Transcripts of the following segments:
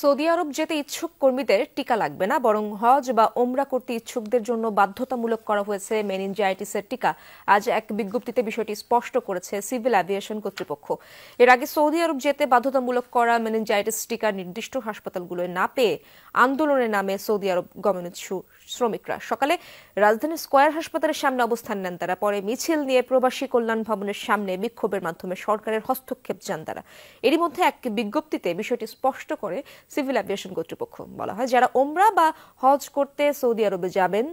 Saudi আরব যেতে ইচ্ছুক কর্মীদের টিকা লাগবে না, বরং হজ বা ওমরা করতে ইচ্ছুকদের জন্য বাধ্যতামূলক করা হয়েছে মেনিনজাইটিসের টিকা। আজ এক বিজ্ঞপ্তিতে বিষয়টি স্পষ্ট করেছে সিভিল অ্যাভিয়েশন কর্তৃপক্ষ। এর আগে সৌদি আরব যেতে বাধ্যতামূলক করা মেনিনজাইটিস টিকা নির্দিষ্ট হাসপাতালগুলোয় না পেয়ে আন্দোলনের নামে সৌদি আরব গমন ইচ্ছুক শ্রমিকরা সকালে রাজধানীর স্কয়ার হাসপাতালের সামনে অবস্থান নেন তারা। পরে মিছিল নিয়ে প্রবাসী কল্যাণ ভবনের সামনে বিক্ষোভের মাধ্যমে সরকারের হস্তক্ষেপ চান তারা। এরই মধ্যে এক বিজ্ঞপ্তিতে বিষয়টি স্পষ্ট করে সিভিল অ্যাভিয়েশন কর্তৃপক্ষ বলা হয়, যারা ওমরা বা হজ করতে সৌদি আরবে যাবেন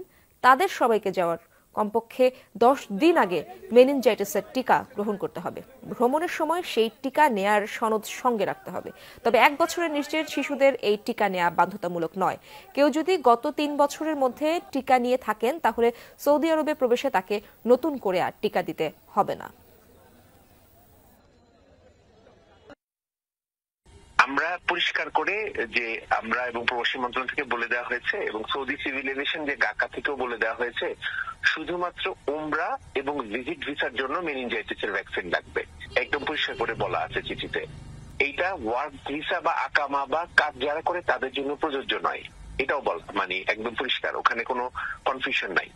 তাদের সবাইকে যাওয়ার কমপক্ষে 10 দিন আগে মেনিনজাইটিসের টিকা গ্রহণ করতে হবে। ভ্রমণের সময় সেই টিকা নেয়ার সনদ সঙ্গে রাখতে হবে। তবে 1 বছরের নিচের শিশুদের এই টিকা নেওয়া বাধ্যতামূলক নয়। কেউ যদি গত 3 বছরের মধ্যে টিকা নিয়ে থাকেন তাহলে সৌদি আরবে প্রবেশে তাকে নতুন করে আর টিকা দিতে হবে না। আমরা পরিষ্কার করে যে আমরা এবং প্রবাসী মন্ত্রণালয় থেকে বলে দেওয়া হয়েছে এবং সৌদি সিভিল এভিয়েশন যে ঢাকা থেকেও বলে দেওয়া হয়েছে, শুধুমাত্র ওমরা এবং ভিজিট ভিসার জন্য মেনিনজাইটিসের ভ্যাকসিন লাগবে। একদম পরিষ্কার করে বলা আছে চিঠিতে। এইটা ওয়ার্ক ভিসা বা আকামা বা কাজ যারা করে তাদের জন্য প্রযোজ্য নয়, এটাও বলা, মানে একদম পরিষ্কার, ওখানে কোনো কনফিউশন নাই।